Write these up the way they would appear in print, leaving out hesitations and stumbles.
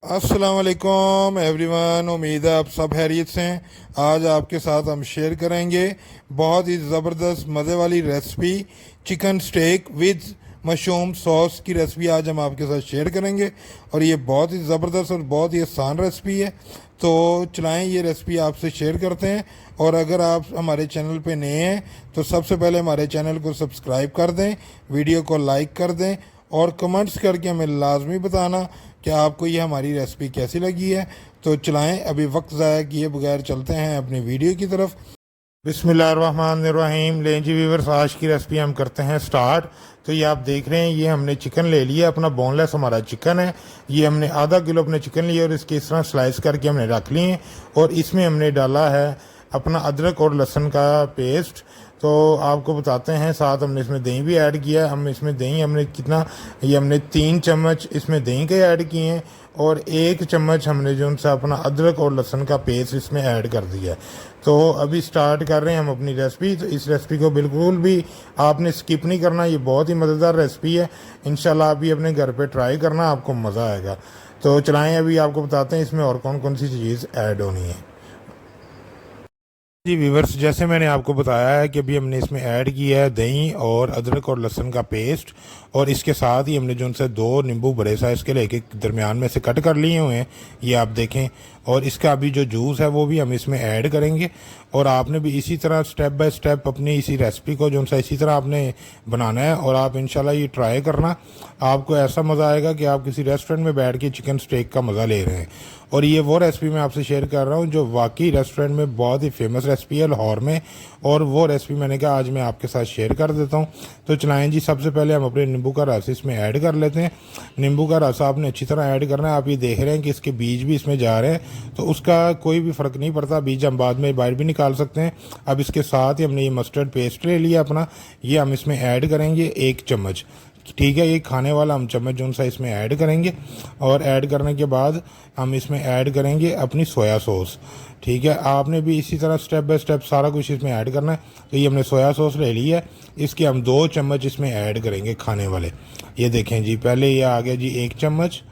अस्सलाम वालेकुम एवरीवन। उम्मीद है आप सब खैरियत से हैं। आज आपके साथ हम शेयर करेंगे बहुत ही ज़बरदस्त मज़े वाली recipe chicken steak with mushroom sauce की रेसिपी आज हम आपके साथ शेयर करेंगे। और ये बहुत ही ज़बरदस्त और बहुत ही आसान रेसिपी है। तो चलाएं, ये रेसिपी आपसे शेयर करते हैं। और अगर आप हमारे चैनल पे नए हैं तो सबसे पहले हमारे चैनल को सब्सक्राइब कर दें, वीडियो को लाइक कर दें और कमेंट्स करके हमें लाजमी बताना कि आपको ये हमारी रेसिपी कैसी लगी है। तो चलाएं, अभी वक्त ज़ाया किए बगैर चलते हैं अपनी वीडियो की तरफ। बिस्मिल्लाहिर्रहमानिर्रहीम। लें जी व्यूअर्स, आज की रेसिपी हम करते हैं स्टार्ट। तो ये आप देख रहे हैं, ये हमने चिकन ले लिया, अपना बोनलेस हमारा चिकन है। ये हमने आधा किलो अपने चिकन लिया और इसके इस तरह स्लाइस करके हमने रख लिए हैं। और इसमें हमने डाला है अपना अदरक और लहसुन का पेस्ट। तो आपको बताते हैं, साथ हमने इसमें दही भी ऐड किया है। हम इसमें दही हमने कितना, ये हमने 3 चम्मच इसमें दही के ऐड किए हैं और 1 चम्मच हमने जो उनसे अपना अदरक और लहसुन का पेस्ट इसमें ऐड कर दिया है। तो अभी स्टार्ट कर रहे हैं हम अपनी रेसिपी। तो इस रेसिपी को बिल्कुल भी आपने स्किप नहीं करना, ये बहुत ही मज़ेदार रेसिपी है। इंशाल्लाह आप भी अपने घर पे ट्राई करना, आपको मज़ा आएगा। तो चलाएं, अभी आपको बताते हैं इसमें और कौन कौन सी चीज़ ऐड होनी है। जी व्यूवर्स, जैसे मैंने आपको बताया है कि अभी हमने इसमें ऐड किया है दही और अदरक और लहसुन का पेस्ट। और इसके साथ ही हमने जो उनसे 2 नींबू बड़े साइज़ के लेके दरमियान में से कट कर लिए हुए हैं, ये आप देखें। और इसका अभी जो जूस है वो भी हम इसमें ऐड करेंगे। और आपने भी इसी तरह स्टेप बाय स्टेप अपनी इसी रेसिपी को जो उनसे इसी तरह आपने बनाना है। और आप इंशाल्लाह ये ट्राई करना, आपको ऐसा मज़ा आएगा कि आप किसी रेस्टोरेंट में बैठ के चिकन स्टेक का मज़ा ले रहे हैं। और ये वो रेसिपी मैं आपसे शेयर कर रहा हूँ जो वाकई रेस्टोरेंट में बहुत ही फेमस रेसिपी है लाहौर में। और वो रेसिपी मैंने कहा आज मैं आपके साथ शेयर कर देता हूँ। तो चलाएं जी, सबसे पहले हम अपने नींबू का रस इसमें ऐड कर लेते हैं। नींबू का रस आपने अच्छी तरह ऐड करना है। आप ये देख रहे हैं कि इसके बीज भी इसमें जा रहे हैं, तो उसका कोई भी फ़र्क नहीं पड़ता, बीज हम बाद में बाहर भी निकाल सकते हैं। अब इसके साथ ही हमने ये मस्टर्ड पेस्ट ले लिया अपना, ये हम इसमें ऐड करेंगे 1 चम्मच। ठीक है, ये खाने वाला हम चम्मच जो सा इसमें ऐड करेंगे। और ऐड करने के बाद हम इसमें ऐड करेंगे अपनी सोया सॉस। ठीक है, आपने भी इसी तरह स्टेप बाय स्टेप सारा कुछ इसमें ऐड करना है। तो ये हमने सोया सॉस ले ली है, इसके हम 2 चम्मच इसमें ऐड करेंगे खाने वाले। ये देखें जी, पहले ये आ गया जी 1 चम्मच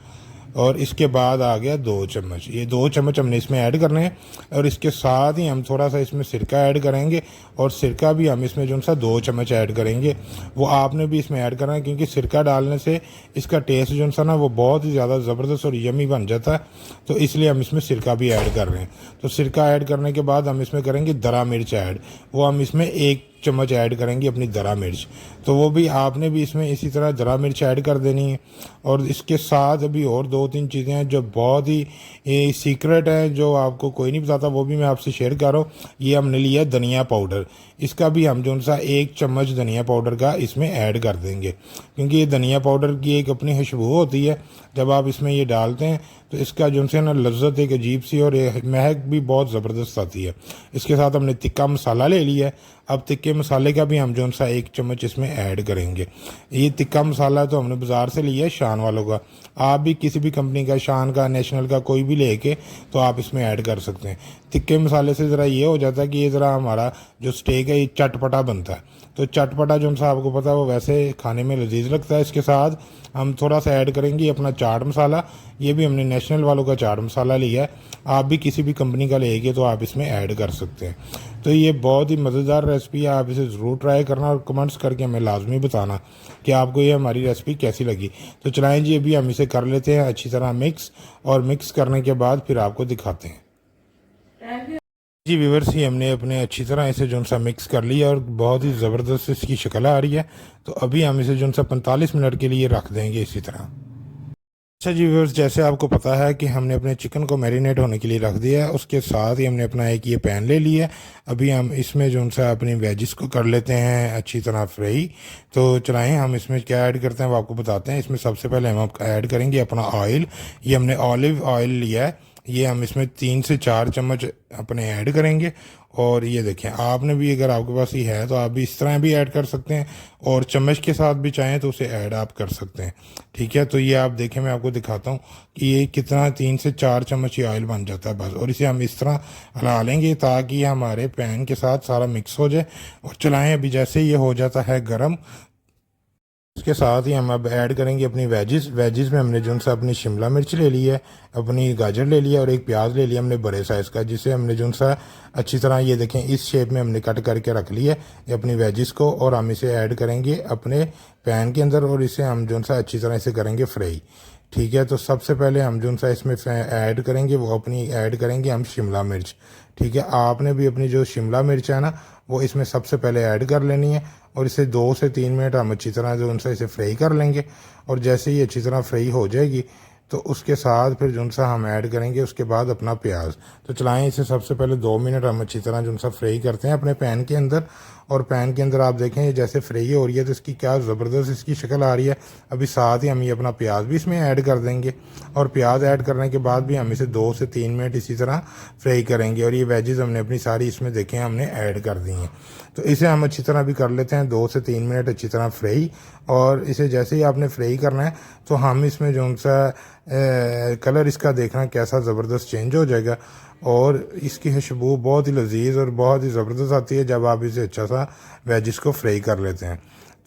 और इसके बाद आ गया 2 चम्मच। ये 2 चम्मच हमने इसमें ऐड करने हैं। और इसके साथ ही हम थोड़ा सा इसमें सिरका ऐड करेंगे। और सिरका भी हम इसमें जो सा 2 चम्मच ऐड करेंगे, वो आपने भी इसमें ऐड करना है, क्योंकि सिरका डालने से इसका टेस्ट जो सा ना वो बहुत ही ज़्यादा ज़बरदस्त और यमी बन जाता है। तो इसलिए हम इसमें सिरका भी ऐड कर रहे हैं। तो सिरका ऐड करने के बाद हम इसमें करेंगे दरा मिर्च ऐड, वो हम इसमें 1 चम्मच ऐड करेंगे अपनी दरा मिर्च। तो वो भी आपने भी इसमें इसी तरह दरा मिर्च ऐड कर देनी है। और इसके साथ अभी और 2-3 चीज़ें हैं जो बहुत ही सीक्रेट हैं, जो आपको कोई नहीं बताता, वो भी मैं आपसे शेयर कर रहा हूँ। ये हमने लिया धनिया पाउडर, इसका भी हम जो सा 1 चम्मच धनिया पाउडर का इसमें ऐड कर देंगे, क्योंकि ये धनिया पाउडर की एक अपनी खुशबू होती है। जब आप इसमें ये डालते हैं तो इसका जो से ना लज्जत एक अजीब सी और महक भी बहुत ज़बरदस्त आती है। इसके साथ हमने तिक्का मसाला ले लिया है। अब तिक्के मसाले का भी हम जो सा 1 चम्मच इसमें ऐड करेंगे। ये तिक्का मसाला तो हमने बाज़ार से लिया है, शान वालों का। आप भी किसी भी कंपनी का, शान का, नेशनल का, कोई भी लेके तो आप इसमें ऐड कर सकते हैं। तिक्के मसाले से ज़रा ये हो जाता है कि ये ज़रा हमारा जो स्टेक है ये चटपटा बनता है। तो चटपटा जो सा आपको पता है वो वैसे खाने में लजीज लगता है। इसके साथ हम थोड़ा सा ऐड करेंगे अपना चाट मसाला। ये भी हमने नेशनल वालों का चाट मसाला लिया है, आप भी किसी भी कंपनी का लेंगे तो आप इसमें ऐड कर सकते हैं। तो ये बहुत ही मज़ेदार रेसिपी है, आप इसे ज़रूर ट्राई करना और कमेंट्स करके हमें लाजमी बताना कि आपको ये हमारी रेसिपी कैसी लगी। तो चलाएं जी, अभी हम इसे कर लेते हैं अच्छी तरह मिक्स। और मिक्स करने के बाद फिर आपको दिखाते हैं। जी व्यूअर्स, ही हमने अपने अच्छी तरह इसे जो सा मिक्स कर लिया और बहुत ही ज़बरदस्त इसकी शक्ल आ रही है। तो अभी हम इसे जो सा 45 मिनट के लिए रख देंगे इसी तरह। अच्छा जी व्यूअर्स, जैसे आपको पता है कि हमने अपने चिकन को मैरिनेट होने के लिए रख दिया है, उसके साथ ही हमने अपना एक ये पैन ले लिया है। अभी हम इसमें जो सा अपनी वेजिस को कर लेते हैं अच्छी तरह फ्राई। तो चलाएं, हम इसमें क्या ऐड करते हैं वो आपको बताते हैं। इसमें सबसे पहले हम ऐड करेंगे अपना ऑयल। ये हमने ऑलिव ऑयल लिया है, ये हम इसमें 3 से 4 चम्मच अपने ऐड करेंगे। और ये देखें, आपने भी अगर आपके पास ये है तो आप भी इस तरह भी ऐड कर सकते हैं, और चम्मच के साथ भी चाहें तो उसे ऐड आप कर सकते हैं। ठीक है, तो ये आप देखें, मैं आपको दिखाता हूँ कि ये कितना 3 से 4 चम्मच ये ऑयल बन जाता है बस। और इसे हम इस तरह हिला लेंगे ताकि ये हमारे पैन के साथ सारा मिक्स हो जाए। और चलाएँ, अभी जैसे ये हो जाता है गर्म इसके साथ ही हम अब ऐड करेंगे अपनी वेजिस। वेजिस में हमने जो सा अपनी शिमला मिर्च ले ली है, अपनी गाजर ले लिया और एक प्याज ले लिया हमने बड़े साइज़ का, जिसे हमने जो सा अच्छी तरह ये देखें इस शेप में हमने कट करके रख लिया है अपनी वेजिस को। और हम इसे ऐड करेंगे अपने पैन के अंदर और इसे हम जो सा अच्छी तरह से करेंगे फ्राई। ठीक है, तो सबसे पहले हम जो सा इसमें ऐड करेंगे वो अपनी ऐड करेंगे हम शिमला मिर्च। ठीक है, आपने भी अपनी जो शिमला मिर्च है ना वो इसमें सबसे पहले ऐड कर लेनी है और इसे 2 से 3 मिनट हम अच्छी तरह जो उनसे इसे फ्राई कर लेंगे। और जैसे ही अच्छी तरह फ्राई हो जाएगी तो उसके साथ फिर जो सा हम ऐड करेंगे उसके बाद अपना प्याज। तो चलाएं इसे सबसे पहले 2 मिनट हम अच्छी तरह जो सा फ्राई करते हैं अपने पैन के अंदर। और पैन के अंदर आप देखें ये जैसे फ्राई हो रही है तो इसकी क्या ज़बरदस्त इसकी शक्ल आ रही है। अभी साथ ही हम ये अपना प्याज भी इसमें ऐड कर देंगे और प्याज ऐड करने के बाद भी हम इसे 2 से 3 मिनट इसी तरह फ्राई करेंगे। और ये वेजेस हमने अपनी सारी इसमें देखें हमने ऐड कर दी हैं, तो इसे हम अच्छी तरह भी कर लेते हैं 2 से 3 मिनट अच्छी तरह फ्राई। और इसे जैसे ही आपने फ्राई करना है तो हम इसमें जो सा कलर इसका देखना कैसा ज़बरदस्त चेंज हो जाएगा और इसकी खुशबू बहुत ही लजीज और बहुत ही ज़बरदस्त आती है जब आप इसे अच्छा सा वेजिस को फ्राई कर लेते हैं।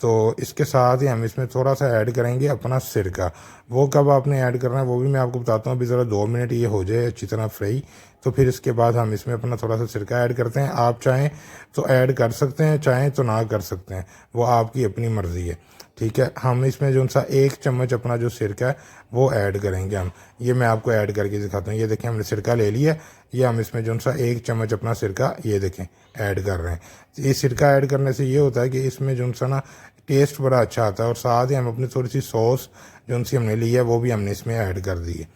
तो इसके साथ ही हम इसमें थोड़ा सा ऐड करेंगे अपना सिरका। वो कब आपने ऐड करना है वो भी मैं आपको बताता हूँ। अभी ज़रा 2 मिनट ये हो जाए अच्छी तरह फ्राई तो फिर इसके बाद हम इसमें अपना थोड़ा सा सिरका ऐड करते हैं। आप चाहें तो ऐड कर सकते हैं, चाहें तो ना कर सकते हैं, वो आपकी अपनी मर्ज़ी है। ठीक है, हम इसमें जो सा 1 चम्मच अपना जो सिरका है वो ऐड करेंगे हम। ये मैं आपको ऐड करके दिखाता हूँ। ये देखें हमने सिरका ले लिया है, ये हम इसमें जो सा 1 चम्मच अपना सिरका ये देखें ऐड कर रहे हैं। ये सिरका ऐड करने से ये होता है कि इसमें जो सा ना टेस्ट बड़ा अच्छा आता है। और साथ ही हम अपनी थोड़ी सी सॉस जो सी हमने ली है वो भी हमने इसमें ऐड कर दी है।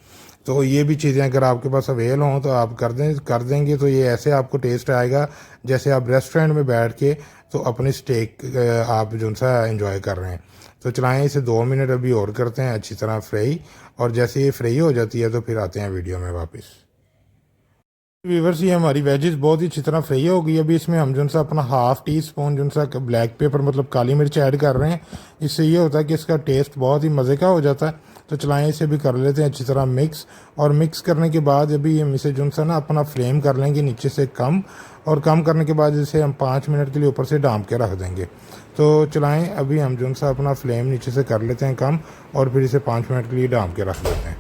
तो ये भी चीज़ें अगर आपके पास अवेल हों तो आप कर देंगे तो ये ऐसे आपको टेस्ट आएगा जैसे आप रेस्टोरेंट में बैठ के तो अपनी स्टेक आप जो सा एंजॉय कर रहे हैं। तो चलाएं इसे 2 मिनट अभी और करते हैं अच्छी तरह फ्राई। और जैसे ये फ्राई हो जाती है तो फिर आते हैं वीडियो में वापस। व्यूवर्स ये हमारी वेजेस बहुत ही अच्छी तरह फ्राई हो गई। अभी इसमें हम जो सा अपना हाफ़ टी स्पून जो सा ब्लैक पेपर मतलब काली मिर्च ऐड कर रहे हैं। इससे ये होता है कि इसका टेस्ट बहुत ही मज़े का हो जाता है। तो चलाएं इसे भी कर लेते हैं अच्छी तरह मिक्स। और मिक्स करने के बाद अभी हम इसे जो सा ना अपना फ्लेम कर लेंगे नीचे से कम। और कम करने के बाद इसे हम 5 मिनट के लिए ऊपर से ढाँप के रख देंगे। तो चलाएँ अभी हम जो सा अपना फ्लेम नीचे से कर लेते हैं कम और फिर इसे 5 मिनट के लिए ढाँप के रख देते हैं।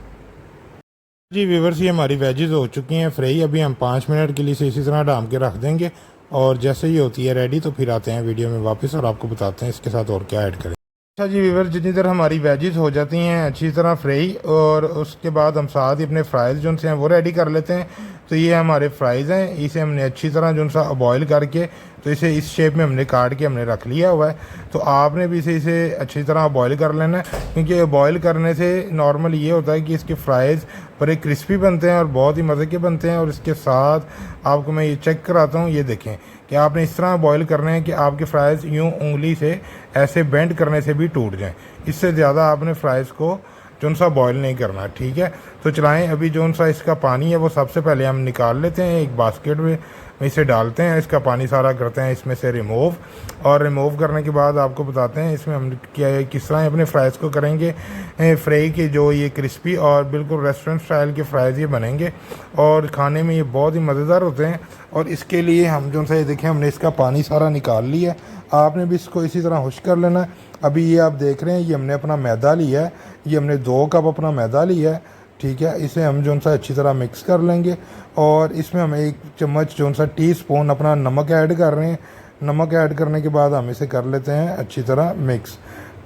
जी व्यूवर्स ये हमारी वेजेस हो चुकी हैं फ्राई। अभी हम 5 मिनट के लिए इसे इसी तरह ढाँप के रख देंगे और जैसे ही होती है रेडी तो फिर आते हैं वीडियो में वापस और आपको बताते हैं इसके साथ और क्या ऐड करें। अच्छा जी व्यूवर्स जितनी देर हमारी वेजेस हो जाती हैं अच्छी तरह फ्राई और उसके बाद हम साथ ही अपने फ्राइज़ जो से हैं वो रेडी कर लेते हैं। तो ये हमारे फ्राइज़ हैं, इसे हमने अच्छी तरह जो सा बॉयल करके तो इसे इस शेप में हमने काट के हमने रख लिया हुआ है। तो आपने भी इसे अच्छी तरह बॉयल कर लेना है क्योंकि बॉयल करने से नॉर्मल ये होता है कि इसके फ्राइज़ बड़े क्रिस्पी बनते हैं और बहुत ही मज़े के बनते हैं। और इसके साथ आपको मैं ये चेक कराता हूँ, ये देखें कि आपने इस तरह बॉयल करने हैं कि आपके फ्राइज़ यूँ उंगली से ऐसे बेंड करने से भी टूट जाएं। इससे ज़्यादा आपने फ्राइज़ को जो सा बॉयल नहीं करना। ठीक है, तो चलाएं अभी जो सा इसका पानी है वो सबसे पहले हम निकाल लेते हैं एक बास्केट में इसे डालते हैं। इसका पानी सारा करते हैं इसमें से रिमूव। और रिमूव करने के बाद आपको बताते हैं इसमें हम क्या किस तरह अपने फ्राइज़ को करेंगे फ्राई के जो ये क्रिस्पी और बिल्कुल रेस्टोरेंट स्टाइल के फ्राइज़ ये बनेंगे और खाने में ये बहुत ही मज़ेदार होते हैं। और इसके लिए हम जो सा ये देखें हमने इसका पानी सारा निकाल लिया। आपने भी इसको इसी तरह खुश कर लेना। अभी ये आप देख रहे हैं ये हमने अपना मैदा लिया है, ये हमने 2 कप अपना मैदा लिया है। ठीक है, इसे हम जो सा अच्छी तरह मिक्स कर लेंगे और इसमें हम 1 चम्मच जो सा टी स्पून अपना नमक ऐड कर रहे हैं। नमक ऐड करने के बाद हम इसे कर लेते हैं अच्छी तरह मिक्स।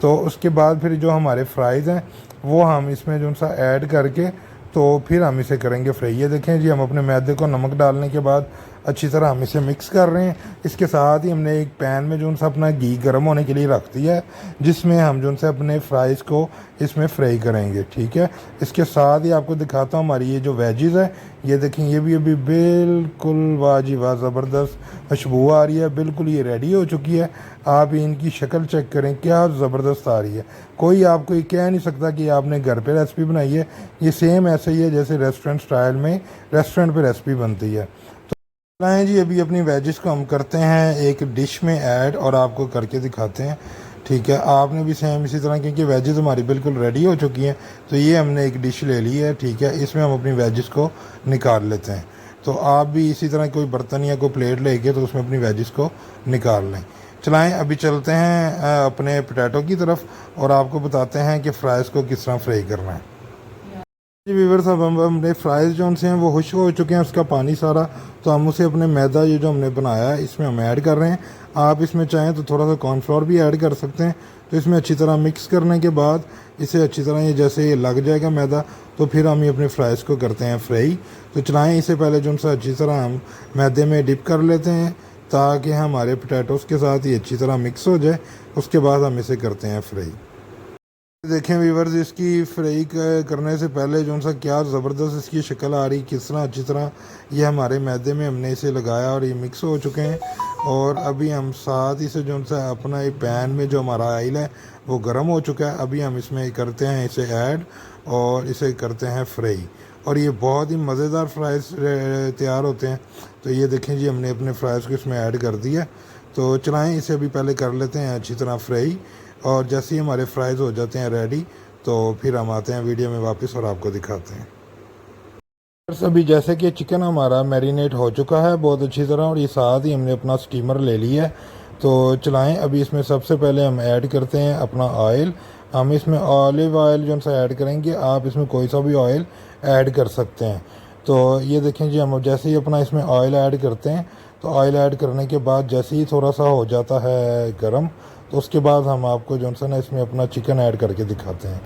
तो उसके बाद फिर जो हमारे फ्राइज़ हैं वो हम इसमें जो सा ऐड करके तो फिर हम इसे करेंगे फ्राई। ये देखें जी हम अपने मैदे को नमक डालने के बाद अच्छी तरह हम इसे मिक्स कर रहे हैं। इसके साथ ही हमने एक पैन में जो सा अपना घी गर्म होने के लिए रख दिया है जिसमें हम जो से अपने फ्राइज़ को इसमें फ्राई करेंगे। ठीक है, इसके साथ ही आपको दिखाता हूँ हमारी ये जो वेजेस है ये देखें ये भी अभी बिल्कुल वाजिब ज़बरदस्त खुशबू आ रही है, बिल्कुल ये रेडी हो चुकी है। आप इनकी शक्ल चेक करें क्या ज़बरदस्त आ रही है। कोई आपको ये कह नहीं सकता कि आपने घर पे रेसिपी बनाई है, ये सेम ऐसे ही है जैसे रेस्टोरेंट स्टाइल में रेस्टोरेंट पे रेसिपी बनती है। तो लाएँ जी अभी अपनी वेजेस को हम करते हैं एक डिश में ऐड और आपको करके दिखाते हैं। ठीक है, आपने भी सेम इसी तरह क्योंकि वेजेस हमारी बिल्कुल रेडी हो चुकी हैं तो ये हमने एक डिश ले ली है। ठीक है, इसमें हम अपनी वेजेस को निकाल लेते हैं। तो आप भी इसी तरह कोई बर्तन या कोई प्लेट लेके तो उसमें अपनी वेजेस को निकाल लें। चलाएं अभी चलते हैं अपने पोटैटो की तरफ और आपको बताते हैं कि फ़्राइज़ को किस तरह फ्राई करना है। जी व्यूअर्स, अब हम अपने फ्राइज़ जो से हैं वो खुश्क हो चुके हैं, उसका पानी सारा, तो हम उसे अपने मैदा ये जो हमने बनाया है इसमें हम ऐड कर रहे हैं। आप इसमें चाहें तो थोड़ा सा कॉर्नफ्लोर भी ऐड कर सकते हैं। तो इसमें अच्छी तरह मिक्स करने के बाद इसे अच्छी तरह ये जैसे ये लग जाएगा मैदा, तो फिर हम ये अपने फ्राइज़ को करते हैं फ्राई। तो चलाएँ इसे पहले जो सा अच्छी तरह हम मैदे में डिप कर लेते हैं ताकि हमारे पोटैटोज़ के साथ ये अच्छी तरह मिक्स हो जाए। उसके बाद हम इसे करते हैं फ्राई। देखें व्यूवर्स, इसकी फ्राई करने से पहले जो सा क्या ज़बरदस्त इसकी शक्ल आ रही, किस तरह अच्छी तरह ये हमारे मैदे में हमने इसे लगाया और ये मिक्स हो चुके हैं। और अभी हम साथ ही से जो सा अपना ये पैन में जो हमारा ऑयल है वो गर्म हो चुका है। अभी हम इसमें करते हैं इसे ऐड और इसे करते हैं फ्राई, और ये बहुत ही मज़ेदार फ्राइज़ तैयार होते हैं। तो ये देखें जी, हमने अपने फ्राइज़ को इसमें ऐड कर दिया। तो चलाएँ इसे अभी पहले कर लेते हैं अच्छी तरह फ्राई, और जैसे ही हमारे फ्राइज़ हो जाते हैं रेडी तो फिर हम आते हैं वीडियो में वापस और आपको दिखाते हैं। अभी जैसे कि चिकन हमारा मैरिनेट हो चुका है बहुत अच्छी तरह, और ये साथ ही हमने अपना स्टीमर ले लिया है। तो चलाएं अभी इसमें सबसे पहले हम ऐड करते हैं अपना ऑयल। हम इसमें ऑलिव ऑयल जो सा ऐड करेंगे, आप इसमें कोई सा भी ऑयल ऐड कर सकते हैं। तो ये देखें जी, हम जैसे ही अपना इसमें ऑयल ऐड करते हैं, तो ऑयल ऐड करने के बाद जैसे ही थोड़ा सा हो जाता है गर्म, तो उसके बाद हम आपको जो सा ना इसमें अपना चिकन ऐड करके दिखाते हैं।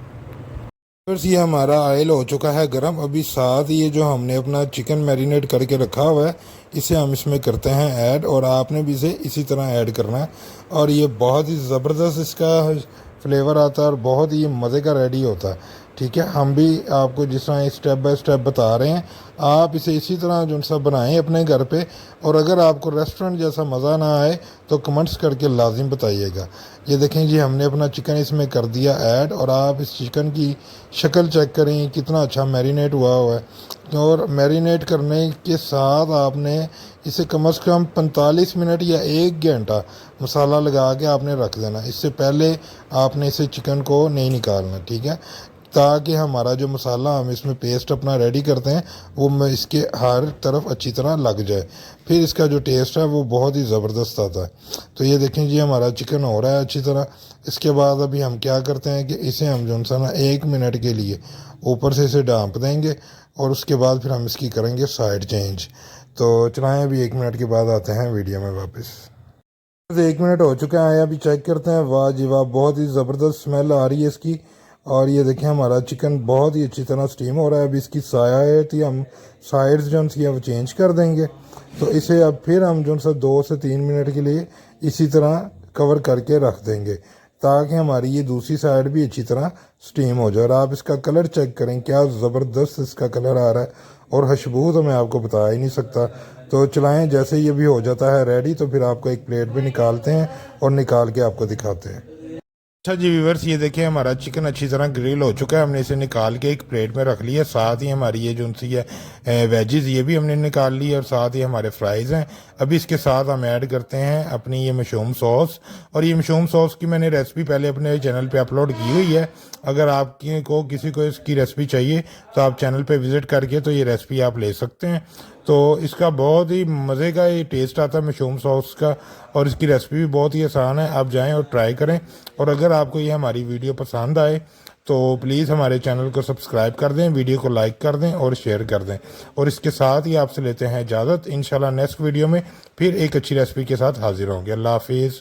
बस ये हमारा ऑयल हो चुका है गरम। अभी साथ ये जो हमने अपना चिकन मैरिनेट करके रखा हुआ है इसे हम इसमें करते हैं ऐड, और आपने भी इसे इसी तरह ऐड करना है। और ये बहुत ही ज़बरदस्त इसका फ्लेवर आता है और बहुत ही मज़े का रेडी होता है। ठीक है, हम भी आपको जिस तरह स्टेप बाय स्टेप बता रहे हैं, आप इसे इसी तरह जो सा बनाएं अपने घर पे। और अगर आपको रेस्टोरेंट जैसा मज़ा ना आए तो कमेंट्स करके लाजिम बताइएगा। ये देखें जी, हमने अपना चिकन इसमें कर दिया ऐड, और आप इस चिकन की शक्ल चेक करें कितना अच्छा मैरिनेट हुआ है। और मैरिनेट करने के साथ आपने इसे कम से कम 45 मिनट या 1 घंटा मसाला लगा के आपने रख देना। इससे पहले आपने इसे चिकन को नहीं निकालना, ठीक है, ताकि हमारा जो मसाला हम इसमें पेस्ट अपना रेडी करते हैं वो इसके हर तरफ अच्छी तरह लग जाए। फिर इसका जो टेस्ट है वो बहुत ही ज़बरदस्त आता है। तो ये देखें जी, हमारा चिकन हो रहा है अच्छी तरह। इसके बाद अभी हम क्या करते हैं कि इसे हम जो सा ना 1 मिनट के लिए ऊपर से इसे ढाँप देंगे, और उसके बाद फिर हम इसकी करेंगे साइड चेंज। तो चलाएँ अभी 1 मिनट के बाद आते हैं वीडियो में वापस। 1 मिनट हो चुका है, अभी चेक करते हैं। वाह जी वाह, बहुत ही ज़बरदस्त स्मेल आ रही है इसकी। और ये देखें, हमारा चिकन बहुत ही अच्छी तरह स्टीम हो रहा है। अभी इसकी साइड हम साइड्स जो सी अब चेंज कर देंगे। तो इसे अब फिर हम जो सा 2 से 3 मिनट के लिए इसी तरह कवर करके रख देंगे, ताकि हमारी ये दूसरी साइड भी अच्छी तरह स्टीम हो जाए। और आप इसका कलर चेक करें, क्या ज़बरदस्त इसका कलर आ रहा है, और खुशबू तो मैं आपको बता ही नहीं सकता। तो चलाएं, जैसे ये भी हो जाता है रेडी तो फिर आपको एक प्लेट में निकालते हैं और निकाल के आपको दिखाते हैं। अच्छा जी व्यूवर्स, ये देखिए हमारा चिकन अच्छी तरह ग्रिल हो चुका है। हमने इसे निकाल के एक प्लेट में रख लिया। साथ ही हमारी ये जो सी है वेजेस ये भी हमने निकाल ली, और साथ ही हमारे फ्राइज़ हैं। अभी इसके साथ हम ऐड करते हैं अपनी ये मशरूम सॉस। और ये मशरूम सॉस की मैंने रेसिपी पहले अपने चैनल पे अपलोड की हुई है। अगर आपकी को किसी को इसकी रेसिपी चाहिए तो आप चैनल पे विज़िट करके तो ये रेसिपी आप ले सकते हैं। तो इसका बहुत ही मज़े का ये टेस्ट आता है मशरूम सॉस का, और इसकी रेसिपी भी बहुत ही आसान है। आप जाएं और ट्राई करें। और अगर आपको ये हमारी वीडियो पसंद आए तो प्लीज़ हमारे चैनल को सब्सक्राइब कर दें, वीडियो को लाइक कर दें और शेयर कर दें। और इसके साथ ही आपसे लेते हैं इजाज़त। इंशाल्लाह नेक्स्ट वीडियो में फिर एक अच्छी रेसिपी के साथ हाजिर होंगे। अल्लाह हाफिज़।